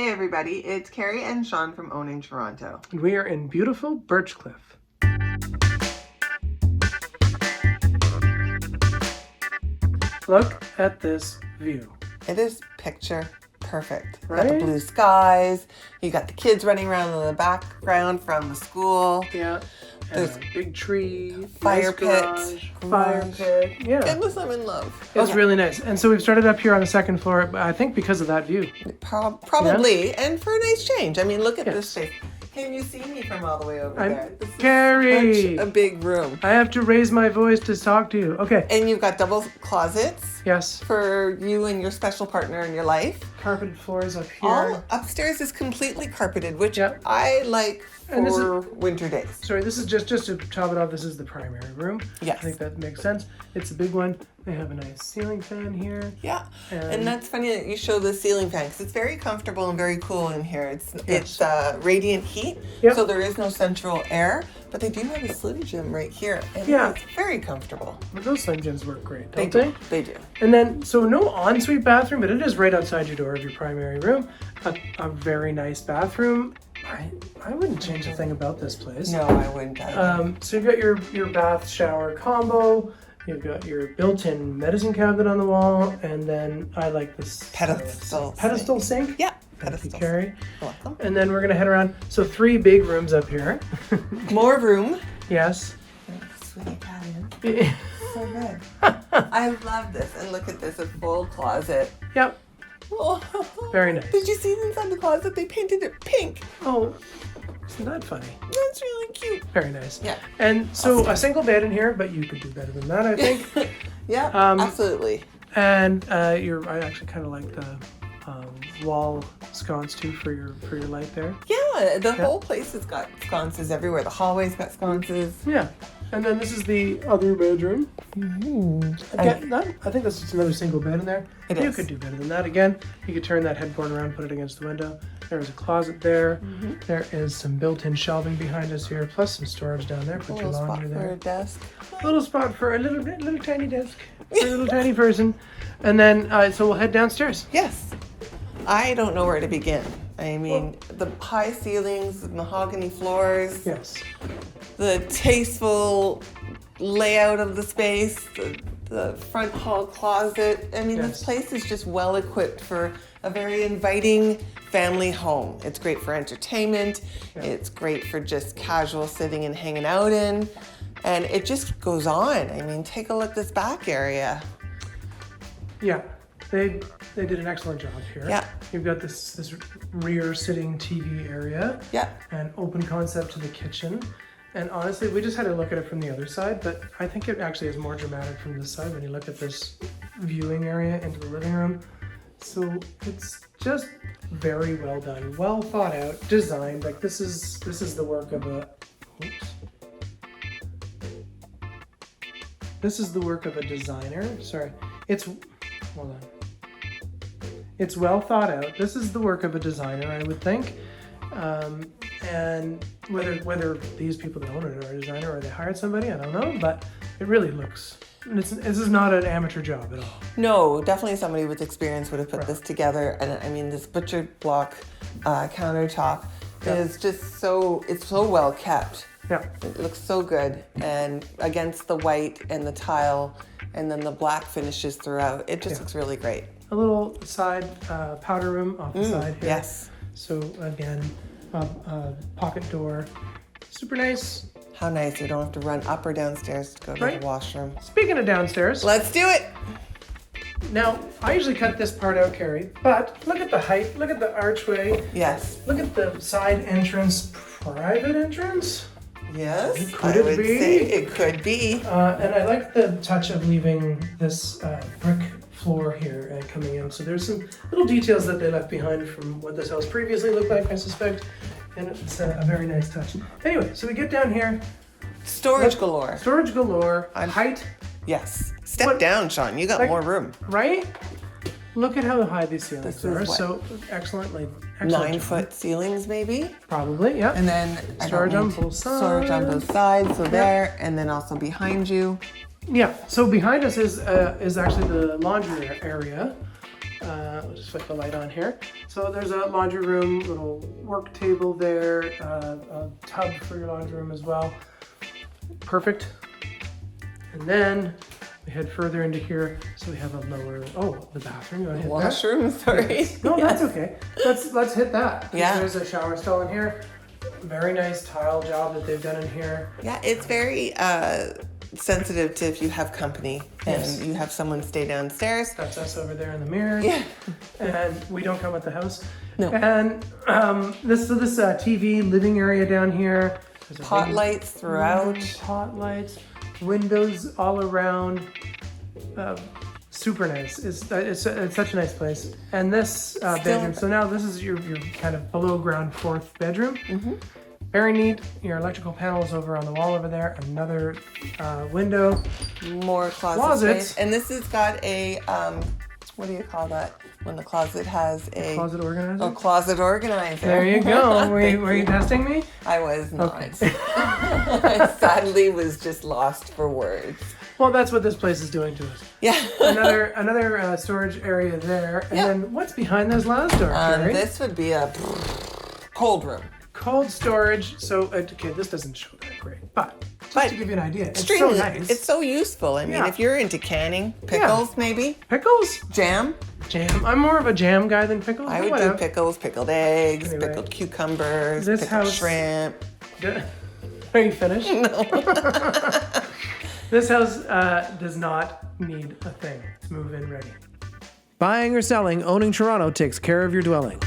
Hey everybody, it's Carrie and Sean from Owning Toronto. And we are in beautiful Birchcliff. Look at this view. It is picture perfect. Right? You got the blue skies, you got the kids running around in the background from the school. Yeah. There's a big tree, fire nice pit. fire pit. Yeah. Goodness, I'm in love. It's really nice. And so we've started up here on the second floor, I think because of that view. Probably, and for a nice change. I mean, look at this space. Can you see me from all the way over there? This is Carrie! such a big room. I have to raise my voice to talk to you. Okay. And you've got double closets. Yes. For you and your special partner in your life. Carpeted floors up here. All upstairs is completely carpeted, which Yep. I like for winter days. Sorry, this is just to top it off, this is the primary room. Yes. I think that makes sense. It's a big one. They have a nice ceiling fan here. Yeah, and that's funny that you show the ceiling fan because it's very comfortable and very cool in here. It's radiant heat, so there is no central air, but they do have a Slim Jim right here, and it's very comfortable. But those Slim Jims work great, don't they? They do. And then, so no ensuite bathroom, but it is right outside your door of your primary room. A very nice bathroom. I wouldn't change a thing about this place. No, I wouldn't either. So you've got your bath shower combo. You've got your built-in medicine cabinet on the wall, and then I like this pedestal sink. Yeah, Thank you, Carrie. You're welcome. And then we're gonna head around. So 3 big rooms up here. More room. Yes. Sweet Italian. So good. I love this, and look at this, a full closet. Yep. Oh. Very nice. Did you see inside the closet? They painted it pink. Oh, isn't that funny? That's really cute. Very nice. Yeah. And so a single bed in here, but you could do better than that, I think. Yeah, absolutely. And I actually kind of like the wall sconce too for your light there. Yeah, the whole place has got sconces everywhere. The hallway's got sconces. Yeah. And then this is the other bedroom. Mm-hmm. Again, I think that's just another single bed in there. You could do better than that. Again, you could turn that headboard around, put it against the window. There is a closet there. Mm-hmm. There is some built-in shelving behind us here, plus some storage down there. Put your laundry there. For a desk. A little spot for a little tiny desk for a little tiny person. And then, so we'll head downstairs. Yes. I don't know where to begin. I mean, the high ceilings, the mahogany floors. Yes. The tasteful layout of the space, the front hall closet. I mean, this place is just well equipped for a very inviting family home. It's great for entertainment. Yeah. It's great for just casual sitting and hanging out in. And it just goes on. I mean, take a look at this back area. Yeah, they did an excellent job here. Yeah. You've got this rear sitting TV area. Yeah. And open concept to the kitchen. And honestly, we just had to look at it from the other side, but I think it actually is more dramatic from this side when you look at this viewing area into the living room. So it's just very well done, well thought out, designed. Like this is the work of a. Oops. This is the work of a designer. Sorry, hold on. It's well thought out. This is the work of a designer, I would think. And whether these people that own it are a designer or they hired somebody, I don't know, but it really looks, this is not an amateur job at all. No, definitely somebody with experience would have put this together. And I mean, this butcher block countertop is just it's so well kept. Yeah. It looks so good. And against the white and the tile and then the black finishes throughout, it just looks really great. A little side powder room off the side here. Yes. So again, pocket door, super nice. How nice, you don't have to run up or downstairs to go to the washroom. Speaking of downstairs. Let's do it. Now, I usually cut this part out, Carrie, but look at the height, look at the archway. Yes. Look at the side entrance, private entrance. Yes, Could it be? It could be. And I like the touch of leaving this brick floor here and coming in. So there's some little details that they left behind from what this house previously looked like, I suspect. And it's a very nice touch. Anyway, so we get down here. Storage galore. Storage galore. Height. Yes. Step down, Sean. You got more room. Right? Look at how high these ceilings are. So excellent. 9-foot ceilings, maybe? Probably, yeah. And then storage on both sides. Storage on both sides. So there, and then also behind you. Yeah. So behind us is actually the laundry area. I'll just flick the light on here. So there's a laundry room, little work table there, a tub for your laundry room as well. Perfect. And then we head further into here. So we have a lower, the bathroom. You want to hit Washroom, sorry. Yes. No, that's okay. Let's hit that. Yeah. There's a shower stall in here. Very nice tile job that they've done in here. Yeah, it's very sensitive to if you have company and you have someone stay downstairs. That's us over there in the mirror. Yeah. And we don't come with the house. No. And this TV living area down here. There's a Pot big lights throughout. Pot lights, windows all around. Super nice. It's such a nice place. And this bedroom. So now this is your kind of below ground fourth bedroom. Mm-hmm. Very neat. Your electrical panels over on the wall over there. Another window. More closets. Space. And this has got a, what do you call that? When the closet has a... Closet organizer? Oh, closet organizer. There you go. Were you testing me? I was not. Okay. I sadly was just lost for words. Well, that's what this place is doing to us. Yeah. another storage area there. And then what's behind this last door, Carrie? This would be a cold room. Cold storage. So, okay, this doesn't show that great, but just to give you an idea, it's so nice. It's so useful. I mean, if you're into canning, pickles maybe. Pickles? Jam. I'm more of a jam guy than pickles. I would do pickles, pickled eggs, pickled cucumbers, pickled shrimp. Are you finished? No. This house does not need a thing. It's move-in ready. Buying or selling, owning Toronto takes care of your dwelling.